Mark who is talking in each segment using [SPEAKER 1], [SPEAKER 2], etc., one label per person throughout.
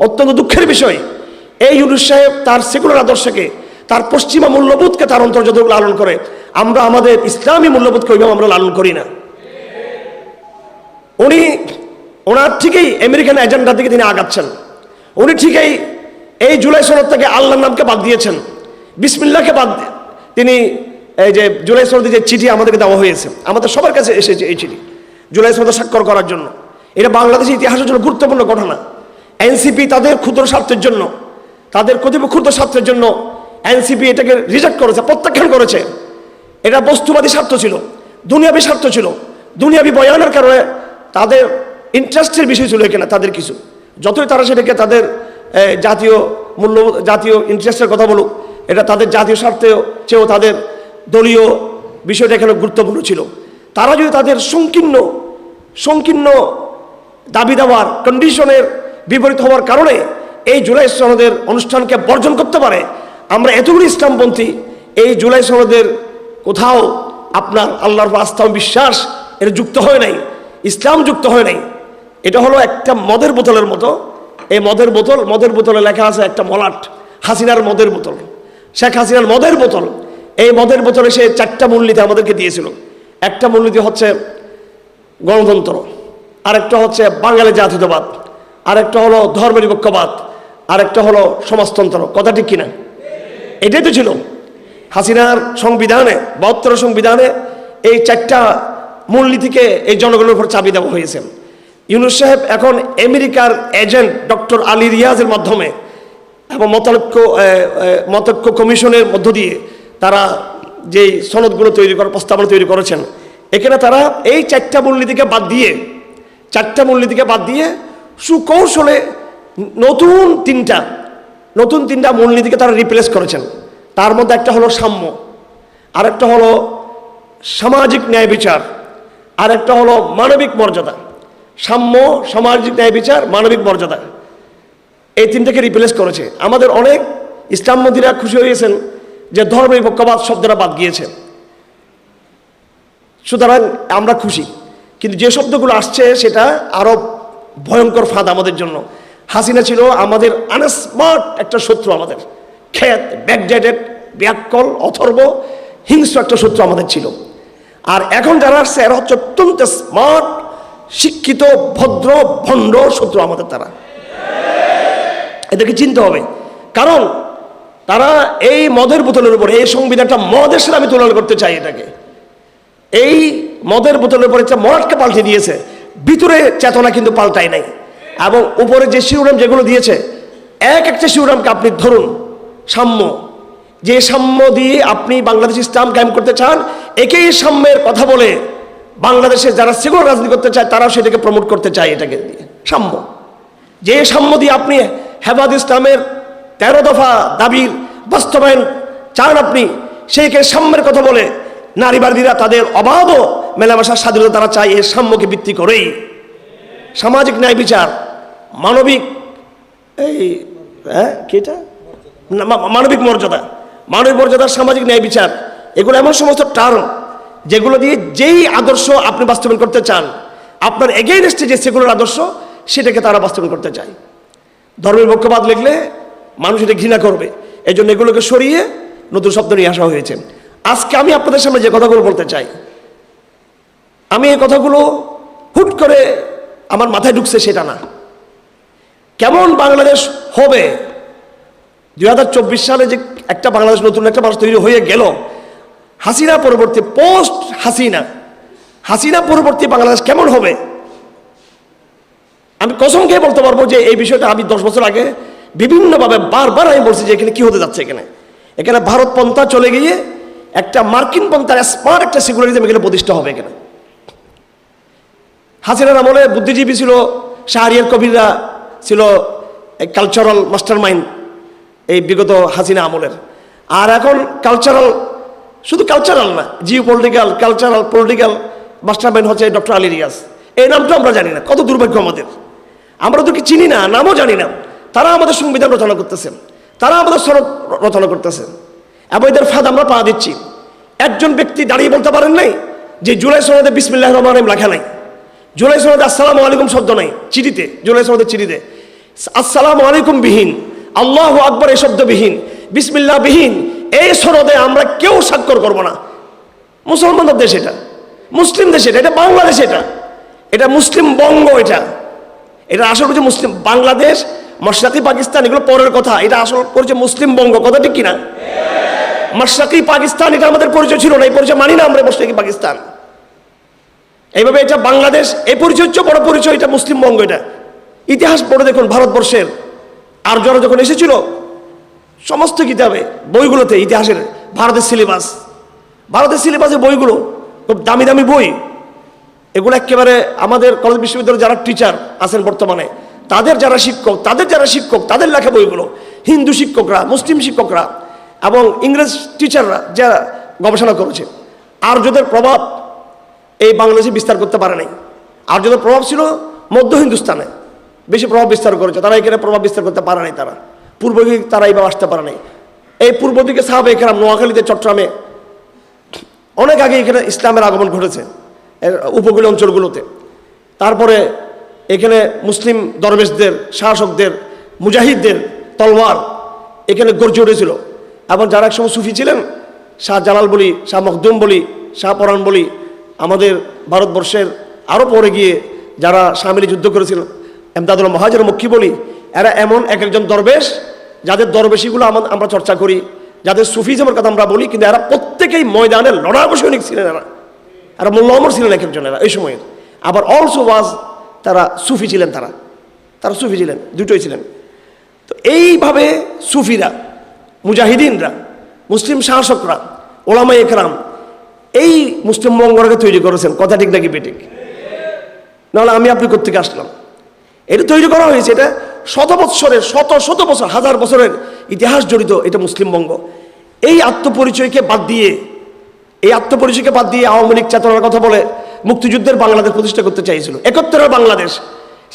[SPEAKER 1] অত্যন্ত দুঃখের বিষয়, এই ইউনূস সাহেব তার সেকুলার আদর্শকে, তার পশ্চিমা মূল্যবোধকে তার অন্তর্জাত লালন করে, আমরা আমাদের ইসলামী মূল্যবোধকে ওইভাবে আমরা লালন করি না। উনি ওনার ঠিকই আমেরিকান এজেন্ডার দিকে তিনি আগাচ্ছেন। উনি ঠিকই এই জুলাই সনদ থেকে আল্লাহর নামকে বাদ দিয়েছেন, বিসমিল্লাহকে বাদ দিয়ে তিনি এই যে জুলাই সনদে যে চিঠি আমাদেরকে দেওয়া হয়েছে, আমাদের সবার কাছে এসেছে এই চিঠি জুলাই সনদে স্বাক্ষর করার জন্য। এটা বাংলাদেশের ইতিহাসের জন্য গুরুত্বপূর্ণ ঘটনা। এনসিপি তাদের ক্ষুদ্র স্বার্থের জন্য, তাদের কতিপয় ক্ষুদ্র স্বার্থের জন্য এনসিপি এটাকে রিজেক্ট করেছে, প্রত্যাখ্যান করেছে। এটা বস্তুবাদী স্বার্থ ছিল, দুনিয়াবী স্বার্থ ছিল, দুনিয়াবী বয়ানের কারণে তাদের ইন্টারেস্টের বিষয় ছিল এখানে। তাদের কিছু যতই তারা সেটাকে তাদের জাতীয় মূল্য, জাতীয় ইন্টারেস্টের কথা বলুক, এটা তাদের জাতীয় স্বার্থের চেয়েও তাদের দলীয় বিষয়টা এখানে গুরুত্বপূর্ণ ছিল। তারা যদি তাদের সংকীর্ণ দাবি দেওয়ার কন্ডিশনের বিপরীত হওয়ার কারণে এই জুলাই সনদের অনুষ্ঠানকে বর্জন করতে পারে, আমরা এতগুলি ইসলামপন্থী এই জুলাই সনদের কোথাও আপনার আল্লাহর আস্থা ও বিশ্বাস এটা যুক্ত হয় নাই, ইসলাম যুক্ত হয় নাই। এটা হলো একটা মদের বোতলের মতো। এই মদের বোতলে লেখা আছে একটা মলাট, হাসিনার মদের বোতল, শেখ হাসিনার মদের বোতল। এই মদের বোতলে সে 4টা মূলনীতি আমাদেরকে দিয়েছিল। একটা মূলনীতি হচ্ছে গণতন্ত্র, আরেকটা হচ্ছে বাঙালি জাতীয়তাবাদ, আরেকটা হলো ধর্মনিরপেক্ষবাদ, আরেকটা হলো সমাজতন্ত্র। কথা ঠিক কিনা? এটাই তো ছিল হাসিনার সংবিধানে, 72 সংবিধানে এই 4টা মূলনীতিকে এই জনগণের উপর চাপিয়ে দেওয়া হয়েছে। ইউনূস সাহেব এখন আমেরিকার এজেন্ট ডক্টর আলী রিয়াজের মাধ্যমে এবং মতৈক্য কমিশনের মধ্য দিয়ে তারা যেই সনদগুলো তৈরি করার প্রস্তাবনা তৈরি করেছেন, এখানে তারা এই 4টা মূলনীতিকে বাদ দিয়ে সুকৌশলে নতুন তিনটা মূলনীতিকে তারা রিপ্লেস করেছেন। তার মধ্যে একটা হলো সাম্য, আরেকটা হলো সামাজিক ন্যায় বিচার, আরেকটা হলো মানবিক মর্যাদা। সাম্য, সামাজিক ন্যায় বিচার, মানবিক মর্যাদা, এই তিনটাকে রিপ্লেস করেছে। আমাদের অনেক ইসলামপন্থীরা খুশি হয়েছেন যে ধর্মনিরপেক্ষবাদ শব্দটা বাদ গিয়েছে, সুতরাং আমরা খুশি। কিন্তু যে শব্দগুলো আসছে সেটা আরো ভয়ঙ্কর ফাঁদ আমাদের জন্য। হাসিনা ছিল আমাদের আনস্মার্ট একটা শত্রু, আমাদের ক্ষেত, ব্যাকডেটেড, ব্যাককল, অথর্ব, হিংস্র একটা শত্রু আমাদের ছিল। আর এখন যারা আসছে এরা হচ্ছে অত্যন্ত স্মার্ট, শিক্ষিত, ভদ্র, ভণ্ড শত্রু আমাদের। তারা এদেরকে চিনতে হবে, কারণ তারা এই মদের বোতলের উপর, এই সংবিধানটা মদের সাথে আমি তুলনা করতে চাই এটাকে, এই মদের বোতলের উপর একটা মদকে পাল্টে দিয়েছে, ভিতরে চেতনা কিন্তু পাল্টায় নাই। এবং উপরে যে শিরোনাম যেগুলো দিয়েছে, একটা শিরোনামকে আপনি ধরুন, সাম্য, যে সাম্য দিয়ে আপনি বাংলাদেশ ইসলাম কায়েম করতে চান, একেই সাম্যের কথা বলে বাংলাদেশে যারা সেগুলো রাজনীতি করতে চায় তারাও সেটাকে প্রমোট করতে চায়, এটাকে দিয়ে সাম্য। যে সাম্য দিয়ে আপনি হেফাজত ইসলামের 13 দফা দাবির বাস্তবায়ন চান, আপনি সেইকে সাম্যের কথা বলে নারীবাদীরা তাদের অবাধ মেলামেশার স্বাধীনতা তারা চায়। এই সাম্যকে ভিত্তি করেই সামাজিক ন্যায় বিচার, মানবিক মানবিক মর্যাদা, সামাজিক ন্যায় বিচার, এগুলো এমন সমস্ত টার্ম যেগুলো দিয়ে যেই আদর্শ আপনি বাস্তবায়ন করতে চান, আপনার এগেইনস্টে যে সেকুলার আদর্শ সেটাকে তারা বাস্তবায়ন করতে চায়। ধর্মনিরপেক্ষবাদ লিখলে মানুষ এটা ঘৃণা করবে, এই জন্য এগুলোকে সরিয়ে নতুন শব্দ নিয়ে আসা হয়েছে। আজকে আমি আপনাদের সামনে যে কথাগুলো বলতে চাই, আমি এই কথাগুলো হুট করে আমার মাথায় ঢুকছে সেটা না। কেমন বাংলাদেশ হবে 2024 সালে, যে একটা বাংলাদেশ, নতুন একটা বাংলাদেশ তৈরি হয়ে গেল, হাসিনা পরবর্তী, পোস্ট হাসিনা পরবর্তী বাংলাদেশ কেমন হবে, আমি কসম খেয়ে বলতে পারবো যে এই বিষয়টা আমি 10 বছর আগে বিভিন্নভাবে বারবার আমি বলছি যে এখানে কি হতে যাচ্ছে। এখানে ভারত পন্থা চলে গিয়ে একটা মার্কিন পন্থার স্মার্ট একটা সেকুলারিজম এখানে প্রতিষ্ঠা হবে। এখানে হাসিনার আমলে বুদ্ধিজীবী ছিল, শাহরিয়ার কবিররা ছিল কালচারাল মাস্টার মাইন্ড এই বিগত হাসিনা আমলের। আর এখন কালচারাল, শুধু কালচারাল না, Jio political, cultural, political master mind হচ্ছে ডক্টর আলী রিয়াজ। এই নামটা আমরা জানি না, কত দুর্ভাগ্য আমাদের, আমরা ওদেরকে চিনি না, নামও জানি না। তারা আমাদের সংবিধান রচনা করতেছেন, তারা আমাদের সনদ রচনা করতেছেন, এবং এদের ফাঁদ আমরা পা দিচ্ছি। একজন ব্যক্তি দাঁড়িয়ে বলতে পারেন নাই যে জুলাই সনদে বিসমিল্লাহির রহমানির রহিম লেখা নাই, জুলাই সনদে আসসালামু আলাইকুম শব্দ নাই চিঠিতে, জুলাই সনদের চিঠিতে। আসসালামু আলাইকুম বিহীন, আল্লাহু আকবার এই শব্দ বিহীন, বিসমিল্লাহ বিহীন এই সনদে আমরা কেউ স্বাক্ষর করব না। মুসলমানদের দেশ এটা, মুসলিম দেশ এটা, এটা বাংলাদেশ, এটা মুসলিম বঙ্গ, এটা আসল হচ্ছে মুসলিম বাংলাদেশ, মাশরাকি পাকিস্তান এগুলো পরের কথা, এটা আসল পরিচয় মুসলিম বঙ্গ। কথা ঠিক কিনা? মাশরাকি পাকিস্তান এটা আমাদের পরিচয় ছিল না, এই পরিচয় মানি না আমরা মাশরাকি পাকিস্তান। এইভাবে এটা বাংলাদেশ, এই পরিচয় হচ্ছে বড় পরিচয়, এটা মুসলিম বঙ্গ। এটা ইতিহাস পড়ে দেখুন, ভারতবর্ষের আর্যরা যখন এসেছিল সমস্ত কিতাবে বইগুলোতে ইতিহাসের ভারতের সিলেবাসের বইগুলো খুব দামি দামি বই, এগুলো একেবারে আমাদের কলেজ বিশ্ববিদ্যালয়ে যারা টিচার আছেন বর্তমানে তাদের যারা শিক্ষক তাদের লেখা বইগুলো, হিন্দু শিক্ষকরা, মুসলিম শিক্ষকরা এবং ইংরেজ টিচাররা যারা গবেষণা করেছে। আর্যদের প্রভাব এই বাংলাদেশে বিস্তার করতে পারে নাই। আর্যদের প্রভাব ছিল মধ্য হিন্দুস্তানে বেশি প্রভাব বিস্তার করেছে, তারা এখানে প্রভাব বিস্তার করতে পারে নাই। তারা পূর্ব দিকে তারা এইভাবে আসতে পারে নাই। এই পূর্ব দিকে সাহাবে কেরাম নোয়াখালীতে, চট্টগ্রামে অনেক আগে এখানে ইসলামের আগমন ঘটেছে উপকূলীয় অঞ্চলগুলোতে। তারপরে এখানে মুসলিম দরবেশদের, শাসকদের, মুজাহিদদের তলোয়ার এখানে গর্জে উঠেছিল। এবং যারা একসময় সুফি ছিলেন, শাহ জালাল বলি, শাহ মখদুম বলি, শাহ পরাণ বলি, আমাদের ভারতবর্ষের আরও পরে গিয়ে যারা শামিলি যুদ্ধ করেছিলেন, এমদাদুল মহাজের মক্কি বলি, এরা এমন এক একজন দরবেশ যাদের দরবেশিগুলো আমরা চর্চা করি, যাদের সুফিজমের কথা আমরা বলি, কিন্তু এরা প্রত্যেকেই ময়দানের লড়াকু সৈনিক ছিলেন। এরা মোল্লা ওমর ছিলেন এক একজন, এরা এই সময়ের। আবার অলসো ওয়াজ তারা সুফি ছিলেন, তারা সুফি ছিলেন, দুটোই ছিলেন। তো এইভাবে সুফিরা, মুজাহিদিনরা, মুসলিম শাসকরা, ওলামায়ে কেরাম এই মুসলিম বঙ্গটাকে তৈরি করেছেন। কথা ঠিক নাকি বেঠিক? নাহলে আমি আপনি কোত্থেকে আসলাম? এটা তৈরি করা হয়েছে, এটা শত বছর, হাজার বছরের ইতিহাস জড়িত এটা মুসলিম বঙ্গ। এই আত্মপরিচয়কে বাদ দিয়ে আওয়ামী লীগ চেতনার কথা বলে মুক্তিযুদ্ধের বাংলাদেশ প্রতিষ্ঠা করতে চাইছিল, একত্রের বাংলাদেশ।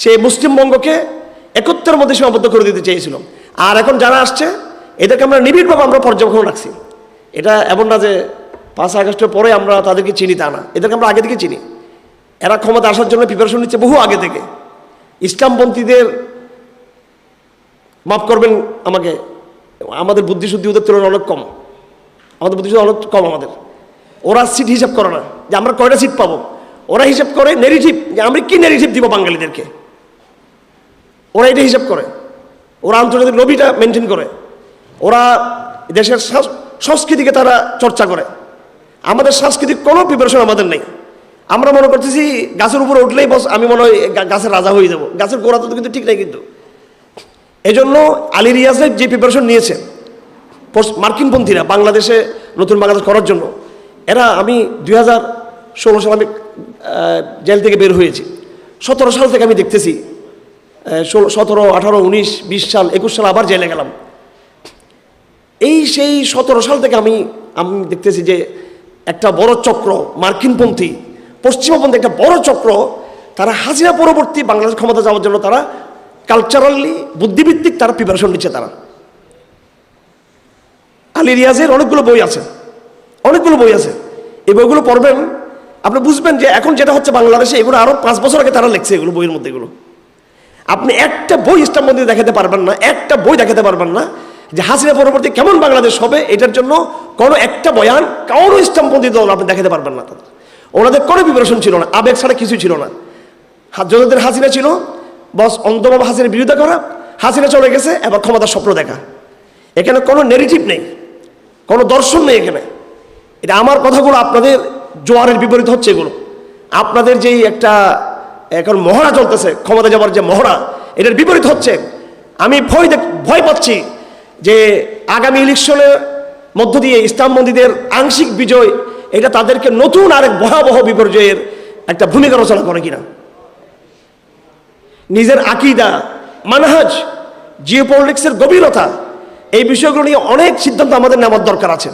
[SPEAKER 1] সেই মুসলিম বঙ্গকে একত্রের মধ্যে সীমাবদ্ধ করে দিতে চেয়েছিল। আর এখন যারা আসছে এদেরকে আমরা নিবিড়ভাবে আমরা পর্যবেক্ষণ রাখছি। এটা এমন না যে 5 আগস্টের পরে আমরা তাদেরকে চিনি, তা না, এদেরকে আমরা আগে থেকে চিনি। এরা ক্ষমতা আসার জন্য প্রিপারেশন নিচ্ছে বহু আগে থেকে। ইসলামপন্থীদের, মাফ করবেন আমাকে, আমাদের বুদ্ধিশুদ্ধি ওদের তুলনায় অনেক কম, আমাদের। ওরা সিট হিসাব করে না যে আমরা কয়টা সিট পাবো, ওরা হিসাব করে নেগেটিভ, যে আমরা কি নেগেটিভ দিব বাঙালিদেরকে, ওরা এটা হিসাব করে। ওরা আন্তর্জাতিক লবিটা মেনটেন করে, ওরা দেশের সংস্কৃতিকে তারা চর্চা করে। আমাদের সাংস্কৃতিক কোনো প্রিপারেশন আমাদের নেই। আমরা মনে করতেছি গাছের উপরে উঠলেই বস আমি মনে হয় গাছের রাজা হয়ে যাবো, গাছের গোড়া তো কিন্তু ঠিক নাই। কিন্তু এই জন্য আলী রিয়াজের যে প্রিপারেশন নিয়েছে মার্কিনপন্থীরা বাংলাদেশে নতুন বাংলাদেশ করার জন্য, এরা আমি 2016 সালে আমি জেল থেকে বের হয়েছি, 17 সাল থেকে আমি দেখতেছি, 17, 18, 19, 20 সাল, 21 সাল আবার জেলে গেলাম। সেই 17 সাল থেকে আমি দেখতেছি যে একটা বড় চক্র, মার্কিনপন্থী, পশ্চিমপন্থী একটা বড় চক্র, তারা হাসিনা পরবর্তী বাংলাদেশ ক্ষমতা যাওয়ার জন্য তারা কালচারালি, বুদ্ধিভিত্তিক তারা প্রিপারেশন নিচ্ছে। তারা আলী রিয়াজের অনেকগুলো বই আছে, এই বইগুলো পড়বেন, আপনি বুঝবেন যে এখন যেটা হচ্ছে বাংলাদেশে, এগুলো আরো 5 বছর আগে তারা লিখছে এগুলো বইয়ের মধ্যে। এগুলো আপনি একটা বই ইসলামপন্থী দেখাতে পারবেন না, যে হাসিনা পরবর্তী কেমন বাংলাদেশ হবে, এটার জন্য কোনো একটা বয়ান কারো ইসলামপন্থী দল আপনি দেখাতে পারবেন না। ওনাদের কোনো প্রিপারেশন ছিল না, আবেগ ছাড়া কিছু ছিল না। যাদের হাসিনা ছিল বস অন্ধভাবে হাসিনার বিরোধিতা করা, হাসিনা চলে গেছে এবার ক্ষমতার স্বপ্ন দেখা। এখানে কোনো নেগেটিভ নেই, কোনো দর্শন নেই এখানে। এটা আমার কথাগুলো আপনাদের জোয়ারের বিপরীত হচ্ছে। এগুলো আপনাদের যেই একটা এখন মহড়া চলতেছে, ক্ষমতা যাবার যে মহড়া, এটার বিপরীত হচ্ছে। আমি ভয় পাচ্ছি যে আগামী ইলেকশনের মধ্য দিয়ে ইসলামপন্থীদের আংশিক বিজয়, এটা তাদেরকে নতুন আরেক ভয়াবহ বিপর্যয়ের একটা ভূমিকা রচনা করে কিনা। নিজের আকীদা, মানহাজ, জিওপলিটিক্সের গভীরতা, এই বিষয়গুলো নিয়ে অনেক সিদ্ধান্ত আমাদের নেওয়ার দরকার আছে।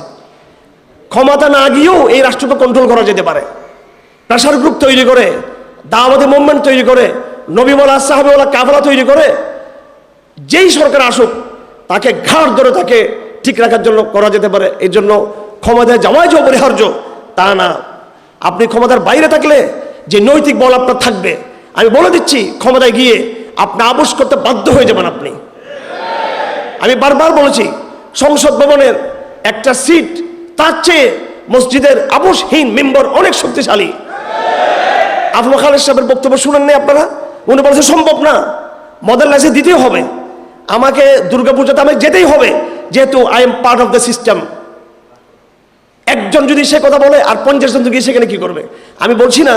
[SPEAKER 1] ক্ষমতা না গিয়েও এই রাষ্ট্রকে কন্ট্রোল করা যেতে পারে। প্রেশার গ্রুপ তৈরি করে, দাওয়াতি মুভমেন্ট তৈরি করে, নবীওয়ালা সাহাবীওয়ালা কাফেলা তৈরি করে, যেই সরকার আসুক তাকে ঘাড় ধরে তাকে ঠিক রাখার জন্য করা যেতে পারে। এই জন্য ক্ষমতায় যাওয়াই যে অপরিহার্য তা না। আপনি ক্ষমতার বাইরে থাকলে যে নৈতিক বল আপনার থাকবে, আমি বলে দিচ্ছি, ক্ষমতায় গিয়ে আপনি আবুশ করতে বাধ্য হয়ে যাবেন। আপনি, আমি বারবার বলেছি, সংসদ ভবনের একটা সিট তার চেয়ে মসজিদের আবুশহীন মেম্বার অনেক শক্তিশালী। আবু খালেদ সাহেবের বক্তব্য শুনেন নাই আপনারা? উনি বলছে সম্ভব না, মডেল লাইসেন্স দিতেই হবে, আমাকে দুর্গাপূজাতে আমাকে যেতেই হবে, যেহেতু I am part of the system. একজন যদি সে কথা বলে আর 50 জন গিয়ে সেখানে কি করবে? আমি বলছি না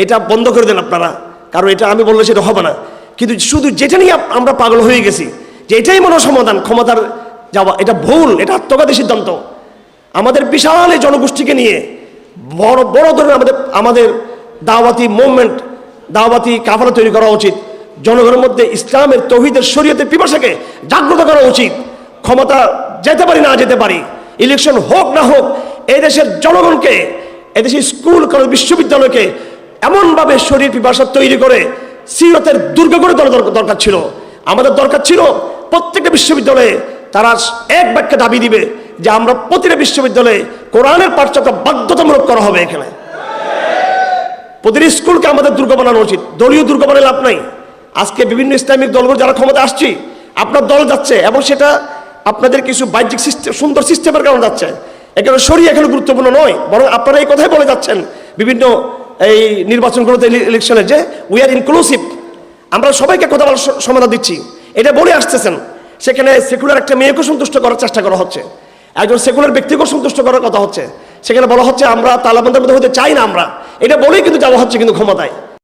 [SPEAKER 1] এটা বন্ধ করে দেন আপনারা, কারণ এটা আমি বললে সেটা হবে না, কিন্তু শুধু যেটা নিয়ে আমরা পাগল হয়ে গেছি যে এটাই মনে সমাধান, ক্ষমতার যাওয়া, এটা ভুল, এটা আত্মঘাতী সিদ্ধান্ত। আমাদের বিশাল এই জনগোষ্ঠীকে নিয়ে বড় বড় ধরনের আমাদের দাওয়াতি মুভমেন্ট, দাওয়াতি কাফেলা তৈরি করা উচিত। জনগণের মধ্যে ইসলামের, তৌহিদের, শরীয়তের পিপাসাকে জাগ্রত করা উচিত। ক্ষমতা যেতে পারি না যেতে পারি, ইলেকশন হোক না হোক, এই দেশের জনগণকে, এদেশের স্কুল কলেজ বিশ্ববিদ্যালয়কে এমনভাবে শরীর পিপাসা তৈরি করে সিরতের দুর্গ করে তোলা দরকার ছিল। আমাদের দরকার ছিল প্রত্যেকটা বিশ্ববিদ্যালয়ে তারা এক বাক্যে দাবি দিবে যে আমরা প্রতিটা বিশ্ববিদ্যালয়ে কোরআনের পাঠচক্র বাধ্যতামূলক করা হবে। এখানে প্রতিটি স্কুলকে আমাদের দুর্গ বানানো উচিত। দলীয় দুর্গ বানালে লাভ নাই। আজকে বিভিন্ন ইসলামিক দলগুলো যারা ক্ষমতা আসছে, আপনার দল যাচ্ছে এবং সেটা আপনাদের কিছু বাহ্যিক সিস্টেম, সুন্দর সিস্টেমের কারণে যাচ্ছে। এখানে শরীয়ত এখানে গুরুত্বপূর্ণ নয়, বরং আপনারা এই কথাই বলে যাচ্ছেন বিভিন্ন এই নির্বাচনগুলোতে, ইলেকশনে, যে উই আর ইনক্লুসিভ, আমরা সবাইকে কথা বলার সমাধান দিচ্ছি, এটা বলে আসতেছেন। সেখানে সেকুলার একটা মেয়েকে সন্তুষ্ট করার চেষ্টা করা হচ্ছে, একজন সেকুলার ব্যক্তিকে সন্তুষ্ট করার কথা হচ্ছে। সেখানে বলা হচ্ছে আমরা তালেবানদের মধ্যে হতে চাই না, আমরা এটা বলেই কিন্তু যাওয়া হচ্ছে কিন্তু ক্ষমতায়।